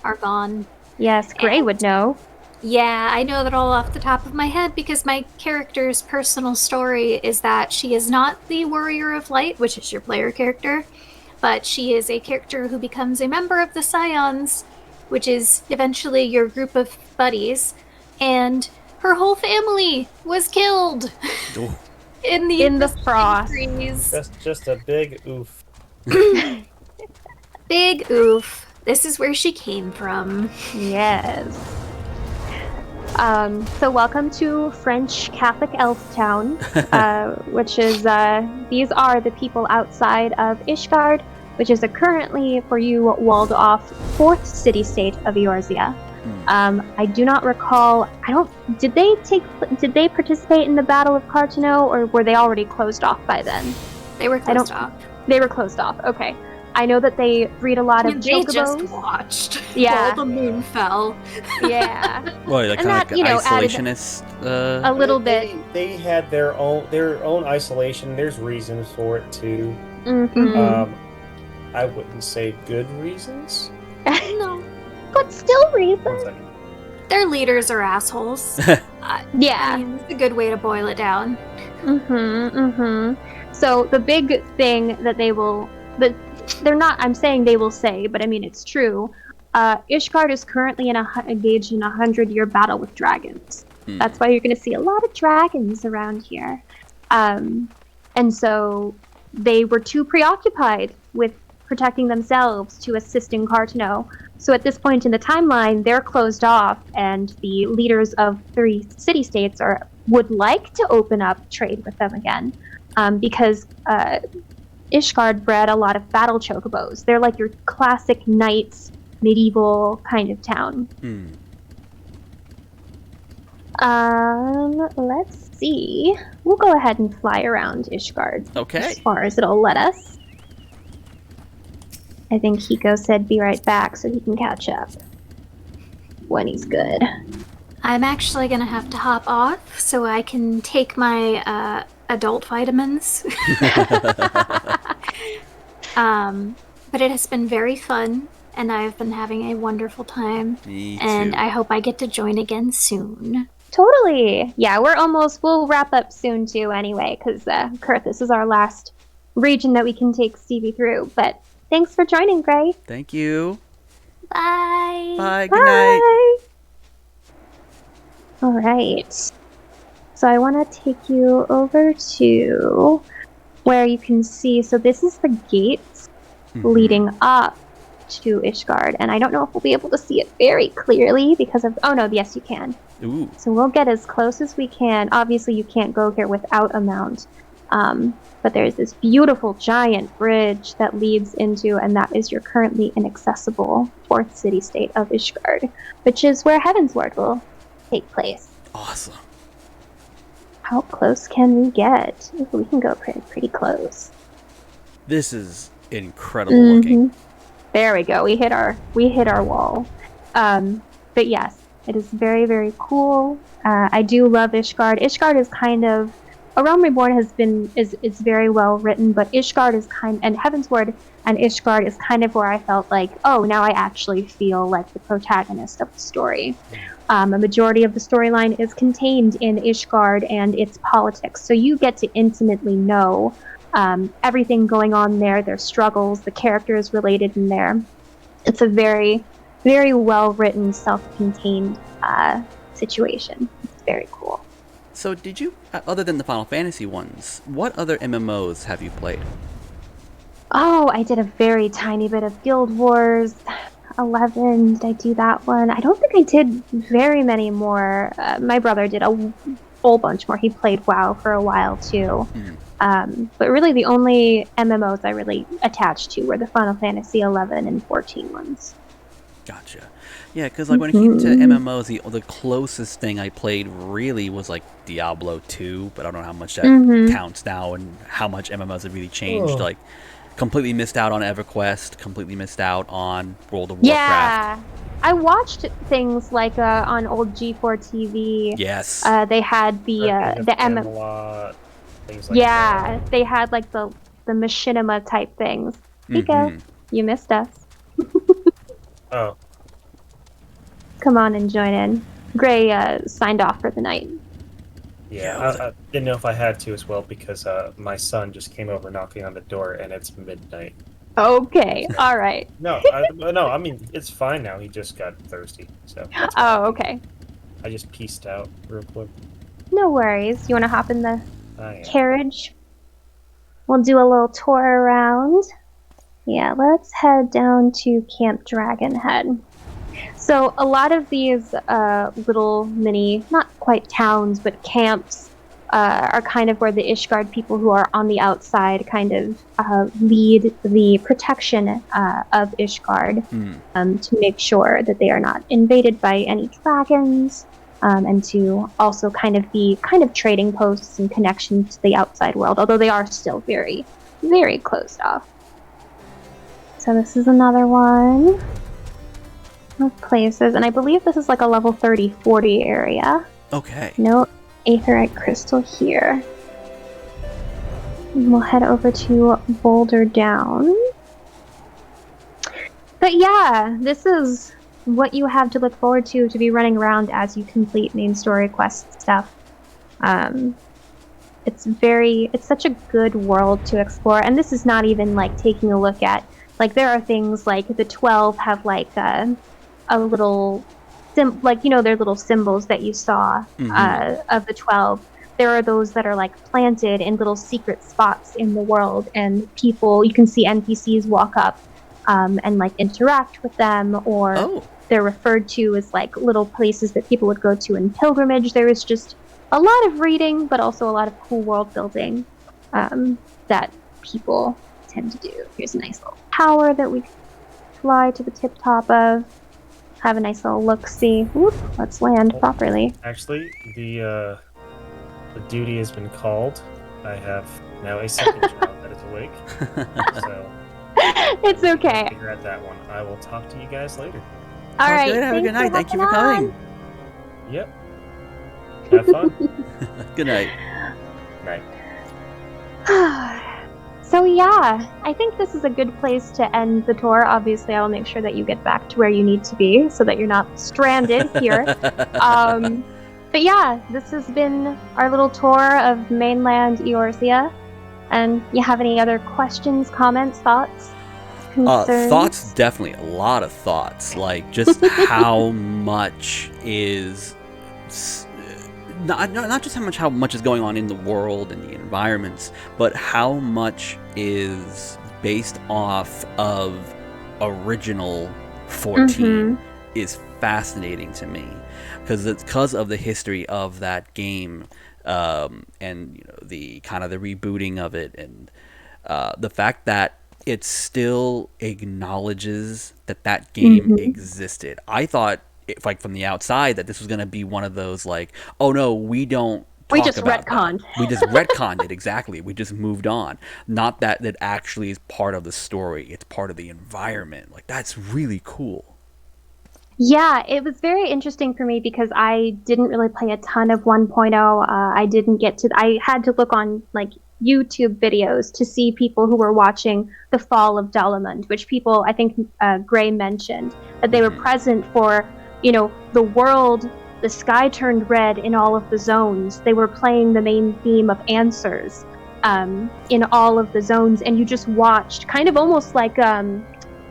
Are gone. Yes, Gray would know. Yeah, I know that all off the top of my head because my character's personal story is that she is not the Warrior of Light, which is your player character, but she is a character who becomes a member of the Scions, which is eventually your group of buddies, and her whole family was killed in the frost. Just a big oof. Big oof. This is where she came from. Yes. So welcome to French Catholic Elf Town, which is, these are the people outside of Ishgard, which is a currently, for you, walled off 4th city-state of Eorzea. I do not recall, did they participate in the Battle of Cartano, or were they already closed off by then? They were closed off. They were closed off, okay. I know that they breed a lot of chocobos. They just watched while the moon fell. Yeah. Well, like kind of like isolationist. A little bit. They had their own isolation. There's reasons for it too. Mm-hmm. I wouldn't say good reasons. No, but still reasons. Their leaders are assholes. Yeah, I mean, it's a good way to boil it down. So the big thing that they will, they're not, I'm saying they will say, but I mean it's true. Ishgard is currently engaged in a 100-year battle with dragons. That's why you're going to see a lot of dragons around here. And so they were too preoccupied with protecting themselves to assist in Cartano. So at this point in the timeline, they're closed off, and the leaders of 3 city-states would like to open up trade with them again, because Ishgard bred a lot of battle chocobos. They're like your classic knights, medieval kind of town. Let's see. We'll go ahead and fly around Ishgard. Okay. As far as it'll let us. I think Hiko said be right back so he can catch up when he's good. I'm actually gonna have to hop off so I can take my adult vitamins. But it has been very fun, and I've been having a wonderful time. Me too. And I hope I get to join again soon. Totally. Yeah, we'll wrap up soon too anyway, because Kurt, this is our last region that we can take Stevie through. But thanks for joining, Gray. Thank you. Bye. Bye. Good night. All right. So I want to take you over to where you can see. So this is the gates leading up to Ishgard, and I don't know if we'll be able to see it very clearly because of. Oh no, yes you can. Ooh. So we'll get as close as we can. Obviously, you can't go here without a mount. But there's this beautiful giant bridge that leads into, and that is your currently inaccessible fourth city-state of Ishgard, which is where Heavensward will take place. Awesome. How close can we get? Ooh, we can go pretty close. This is incredible looking. There we go. We hit our wall. But yes, it is very, very cool. I do love Ishgard. Ishgard is kind of A Realm Reborn is very well written, but Ishgard is and Heavensward and Ishgard is kind of where I felt like, oh, now I actually feel like the protagonist of the story. A majority of the storyline is contained in Ishgard and its politics, so you get to intimately know everything going on there, their struggles, the characters related in there. It's a very, very well-written, self-contained situation. It's very cool. So did you, other than the Final Fantasy ones, what other MMOs have you played? Oh, I did a very tiny bit of Guild Wars 11. Did I do that one? I don't think I did very many more. My brother did a whole bunch more. He played WoW for a while too. But really the only MMOs I really attached to were the Final Fantasy XI and 14 ones. Gotcha. Yeah, because like when it came to MMOs, the closest thing I played really was like Diablo 2, but I don't know how much that counts now and how much MMOs have really changed. Like, completely missed out on EverQuest, completely missed out on World of Warcraft. Yeah, I watched things like on old G4 TV. Yes. They had the Camelot, things like that. They had like the machinima type things. Nico, you missed us. Oh. Come on and join in. Gray signed off for the night. Yeah, I didn't know if I had to as well because my son just came over knocking on the door and it's midnight. Okay, all right. No, I mean, it's fine now. He just got thirsty. So. Oh, okay. I just pieced out real quick. No worries. You want to hop in the carriage? We'll do a little tour around. Yeah, let's head down to Camp Dragonhead. So a lot of these little mini, not quite towns, but camps are kind of where the Ishgard people who are on the outside kind of lead the protection of Ishgard to make sure that they are not invaded by any dragons, and to also kind of be trading posts and connections to the outside world, although they are still very, very closed off. So this is another one of places, and I believe this is like a level 30-40 area. Okay. No aetherite crystal here. And we'll head over to Boulder Down. But yeah, this is what you have to look forward to be running around as you complete main story quest stuff. It's such a good world to explore, and this is not even like taking a look at, like, there are things like the 12 have like a little their little symbols that you saw of the 12. There are those that are like planted in little secret spots in the world, and people, you can see NPCs walk up and like interact with them, or they're referred to as like little places that people would go to in pilgrimage. There is just a lot of reading, but also a lot of cool world building that people expect him to do. Here's a nice little tower that we can fly to the tip top of. Have a nice little look-see. Whoop, let's land properly. Actually, the duty has been called. I have now a second child that is awake. So it's okay. Figure out that one. I will talk to you guys later. All right. Good. Have a good night. Thank you for coming. Yep. Have fun. Good night. Night. So yeah, I think this is a good place to end the tour. Obviously, I'll make sure that you get back to where you need to be so that you're not stranded here. But yeah, this has been our little tour of mainland Eorzea. And you have any other questions, comments, thoughts, concerns? Thoughts, definitely. A lot of thoughts. Like, just how much is... Not just how much is going on in the world and the environments, but how much is based off of original 14 is fascinating to me, because it's because of the history of that game, and the kind of the rebooting of it, and the fact that it still acknowledges that game existed. I thought, like, from the outside, that this was going to be one of those, like, oh no, we don't talk we just about retconned that. We just retconned it. Exactly. We just moved on. Not that actually is part of the story. It's part of the environment. Like, that's really cool. Yeah, it was very interesting for me because I didn't really play a ton of 1.0. I had to look on, like, YouTube videos to see people who were watching the fall of Dalamund, which people, I think Gray mentioned, that they were present for, the world, the sky turned red in all of the zones. They were playing the main theme of Answers in all of the zones, and you just watched, kind of almost like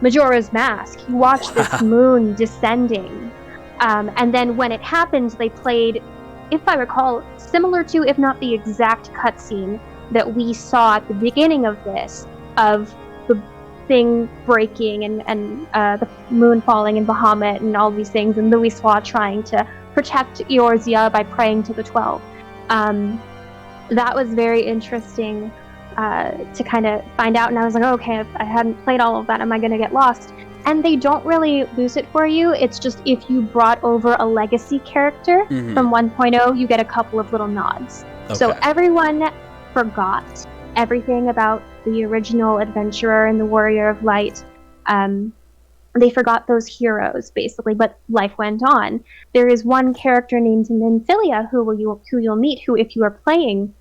Majora's Mask. You watched this moon descending, and then when it happened, they played, if I recall, similar to, if not the exact cutscene that we saw at the beginning of this, of the thing breaking and the moon falling in Bahamut and all these things, and Louisoix trying to protect Eorzea by praying to the 12. That was very interesting to kind of find out, and I was like, okay, if I hadn't played all of that, am I going to get lost? And they don't really lose it for you. It's just if you brought over a legacy character from 1.0, you get a couple of little nods. Okay. So everyone forgot everything about the original adventurer and the warrior of light. They forgot those heroes, basically, but life went on. There is one character named Minfilia who you'll meet, who, if you are playing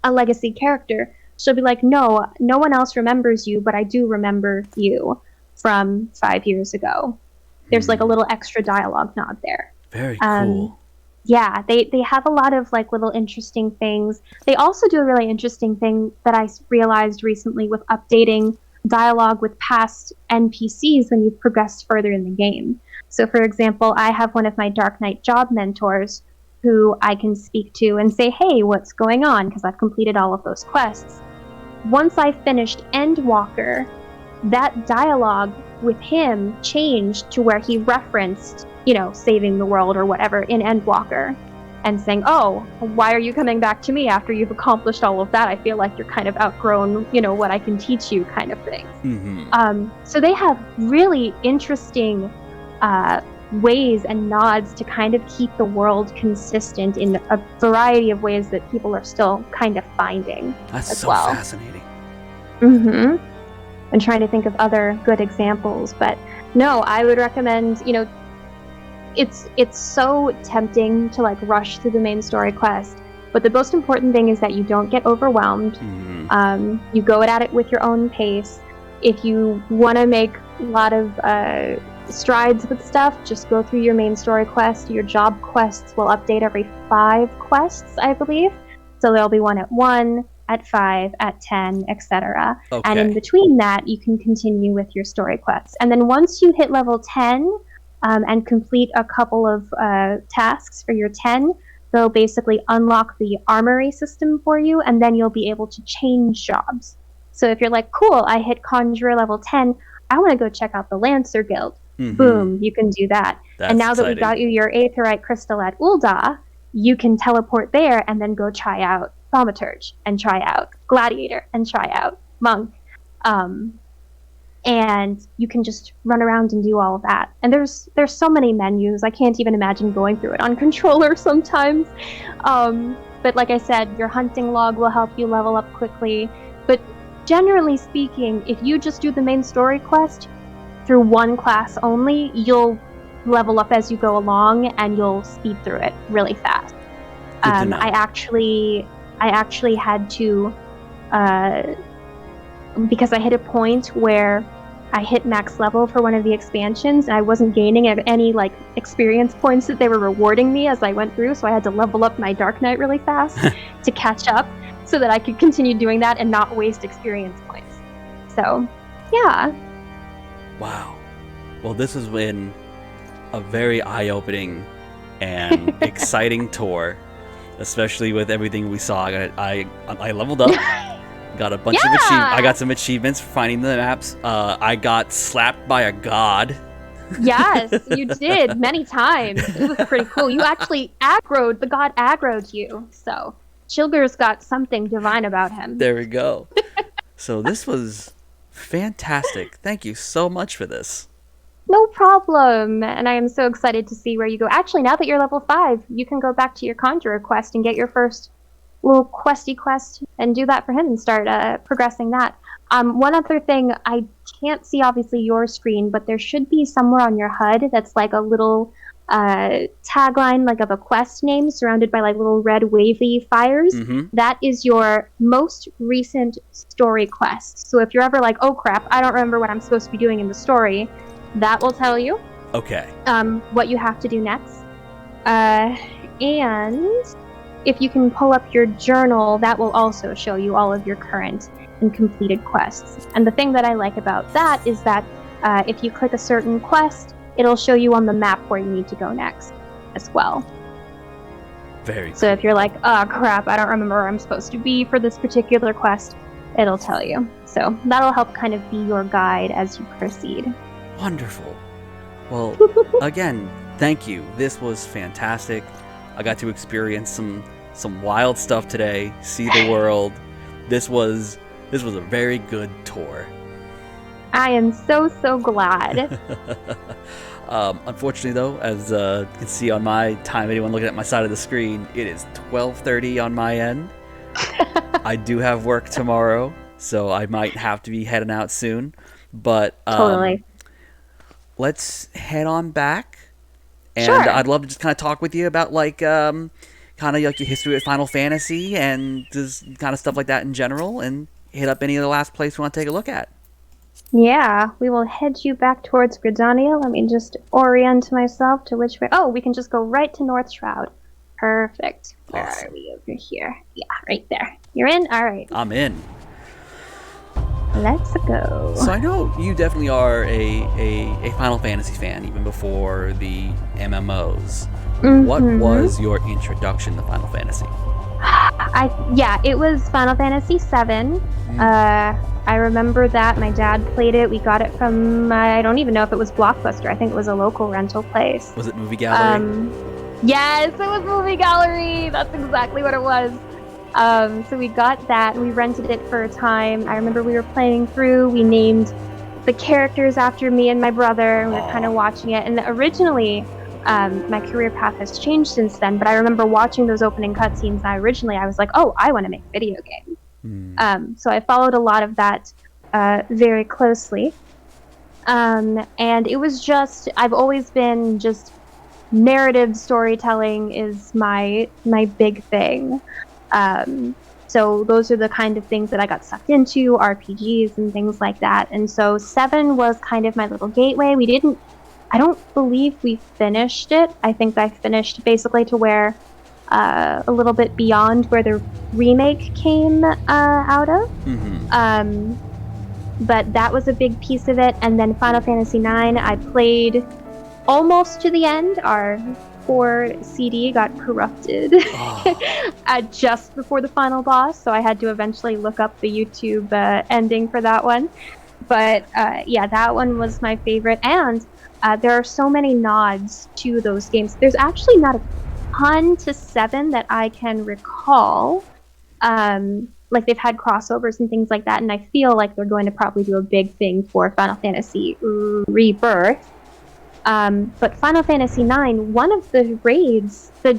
a legacy character, she'll be like, no one else remembers you, but I do remember you from 5 years ago. There's like a little extra dialogue nod there. Very cool. Yeah, they have a lot of, like, little interesting things. They also do a really interesting thing that I realized recently with updating dialogue with past NPCs when you've progressed further in the game. So, for example, I have one of my Dark Knight job mentors who I can speak to and say, hey, what's going on? Because I've completed all of those quests. Once I finished Endwalker, that dialogue with him changed to where he referenced, saving the world or whatever in Endwalker, and saying, oh, why are you coming back to me after you've accomplished all of that? I feel like you're kind of outgrown, what I can teach you, kind of thing. So they have really interesting ways and nods to kind of keep the world consistent in a variety of ways that people are still kind of finding. That's so fascinating. I'm trying to think of other good examples, but no, I would recommend, it's so tempting to, like, rush through the main story quest, but the most important thing is that you don't get overwhelmed. You go at it with your own pace. If you want to make a lot of strides with stuff, just go through your main story quest. Your job quests will update every 5 quests, I believe. So there'll be one at 1, at 5, at 10, etc. Okay. And in between that, you can continue with your story quests. And then once you hit level 10, and complete a couple of tasks for your 10, they'll basically unlock the armory system for you, and then you'll be able to change jobs. So if you're like, cool, I hit Conjurer level 10, I want to go check out the Lancer Guild. Boom, you can do that. That's and now exciting. That we got you your Aetheryte Crystal at Ul'dah, you can teleport there and then go try out Thaumaturge, and try out Gladiator, and try out Monk. And you can just run around and do all of that. And there's so many menus. I can't even imagine going through it on controller sometimes. But like I said, your hunting log will help you level up quickly. But generally speaking, if you just do the main story quest through one class only, you'll level up as you go along and you'll speed through it really fast. I actually had to, because I hit a point where I hit max level for one of the expansions and I wasn't gaining any like experience points that they were rewarding me as I went through, so I had to level up my Dark Knight really fast to catch up so that I could continue doing that and not waste experience points. So, yeah. Wow. Well, this has been a very eye-opening and exciting tour, especially with everything we saw. I leveled up. Got a bunch of achievements. I got some achievements for finding the maps. I got slapped by a god. Yes, you did many times. It was pretty cool. You actually the god aggroed you. So Chilger's got something divine about him. There we go. So this was fantastic. Thank you so much for this. No problem. And I am so excited to see where you go. Actually, now that you're level 5, you can go back to your Conjurer quest and get your first little questy quest and do that for him and start progressing that. One other thing, I can't see obviously your screen, but there should be somewhere on your HUD that's like a little tagline like of a quest name surrounded by like little red wavy fires. Mm-hmm. That is your most recent story quest. So if you're ever like, oh crap, I don't remember what I'm supposed to be doing in the story, that will tell you what you have to do next. And if you can pull up your journal, that will also show you all of your current and completed quests. And the thing that I like about that is that if you click a certain quest, it'll show you on the map where you need to go next as well. Very cool. So if you're like, oh crap, I don't remember where I'm supposed to be for this particular quest, it'll tell you. So that'll help kind of be your guide as you proceed. Wonderful. Well, again, thank you. This was fantastic. I got to experience some wild stuff today, see the world. This was a very good tour. I am so glad. Unfortunately, though, as you can see on my time, anyone looking at my side of the screen, it is 12:30 on my end. I do have work tomorrow, so I might have to be heading out soon. But totally. Let's head on back. And sure. I'd love to just kind of talk with you about like kind of like your history with Final Fantasy and just kind of stuff like that in general, and hit up any of the last place we want to take a look at. Yeah, we will head you back towards Gridania. Let me just orient myself to which way. Oh, we can just go right to North Shroud. Perfect. Where Awesome. are we over here? Yeah, right there. You're in? All right. I'm in. Let's go. So I know you definitely are a Final Fantasy fan, even before the MMOs. Mm-hmm. What was your introduction to Final Fantasy? It was Final Fantasy XIV. I remember that my dad played it. We got it from, I don't even know if it was Blockbuster. I think it was a local rental place. Was it Movie Gallery? Yes, it was Movie Gallery. That's exactly what it was. So we got that, and we rented it for a time. I remember we were playing through. We named the characters after me and my brother, and we were kind of watching it. And originally, my career path has changed since then, but I remember watching those opening cutscenes, and I was like, oh, I want to make a video game. So I followed a lot of that very closely. And it was just, I've always been just, narrative storytelling is my big thing. So those are the kind of things that I got sucked into, RPGs and things like that. And so 7 was kind of my little gateway. I don't believe we finished it. I think I finished basically to where a little bit beyond where the remake came out of. Mm-hmm. But that was a big piece of it. And then Final Fantasy IX, I played almost to the end. Our poor CD got corrupted just before the final boss, so I had to eventually look up the YouTube ending for that one. But that one was my favorite, and there are so many nods to those games. There's actually not a ton to 7 that I can recall, like they've had crossovers and things like that, and I feel like they're going to probably do a big thing for Final Fantasy Rebirth. But Final Fantasy IX, one of the raids, the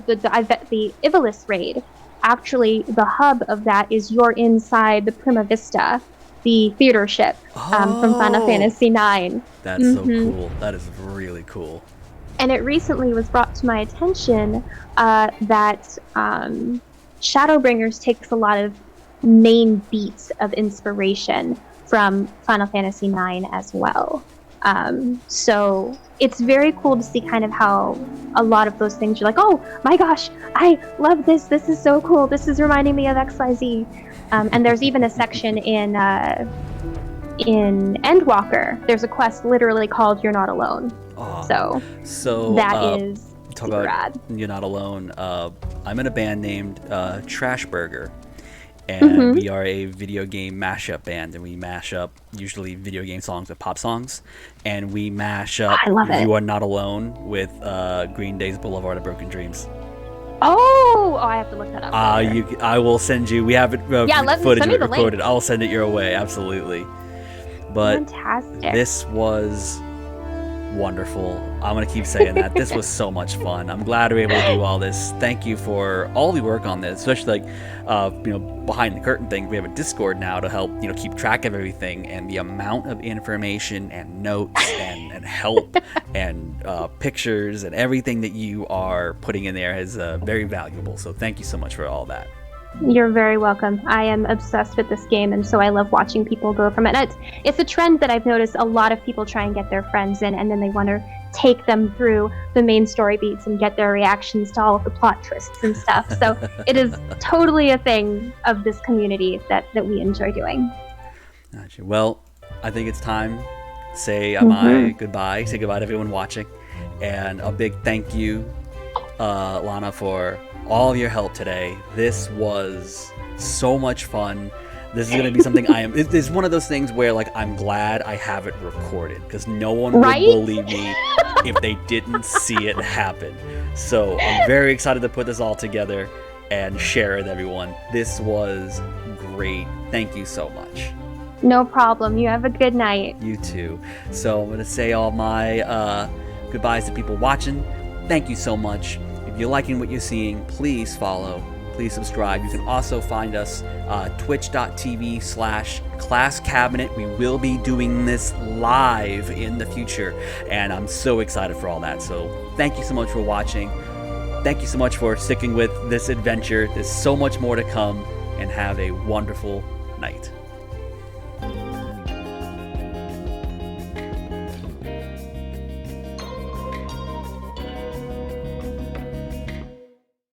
Ivalice raid, actually the hub of that is you're inside the Prima Vista, the theater ship from Final Fantasy IX. That's so cool. That is really cool. And it recently was brought to my attention that Shadowbringers takes a lot of main beats of inspiration from Final Fantasy IX as well. So it's very cool to see kind of how a lot of those things you're like, oh my gosh, I love this. This is so cool. This is reminding me of XYZ. And there's even a section in Endwalker. There's a quest literally called "You're Not Alone." So that is talk super about rad. You're Not Alone. I'm in a band named Trash Burger. And we are a video game mashup band, and we mash up usually video game songs with pop songs, and we mash up "You Are Not Alone" with Green Day's "Boulevard of Broken Dreams." Oh, I have to look that up. I will send you. We have it footage of it recorded. I'll send it your way, absolutely. But fantastic. This was wonderful. I'm gonna keep saying that. This was so much fun. I'm glad we were able to do all this. Thank you for all the work on this, especially behind the curtain thing. We have a Discord now to help keep track of everything, and the amount of information and notes and help and pictures and everything that you are putting in there is very valuable. So thank you so much for all that. You're very welcome. I am obsessed with this game, and so I love watching people go from it. And it's a trend that I've noticed. A lot of people try and get their friends in, and then they want to take them through the main story beats and get their reactions to all of the plot twists and stuff. So it is totally a thing of this community that we enjoy doing. Gotcha. Well, I think it's time to say my goodbye. Say goodbye to everyone watching, and a big thank you, Lana, for all your help today. This was so much fun. This is going to be something it's one of those things where I'm glad I have it recorded, because no one would believe me if they didn't see it happen. So I'm very excited to put this all together and share it with everyone. This was great. Thank you so much. No problem. You have a good night. You too. So I'm going to say all my goodbyes to people watching. Thank you so much. If you're liking what you're seeing, please follow, please subscribe. You can also find us twitch.tv/classcabinet. We will be doing this live in the future, and I'm so excited for all that. So thank you so much for watching. Thank you so much for sticking with this adventure. There's so much more to come, and have a wonderful night.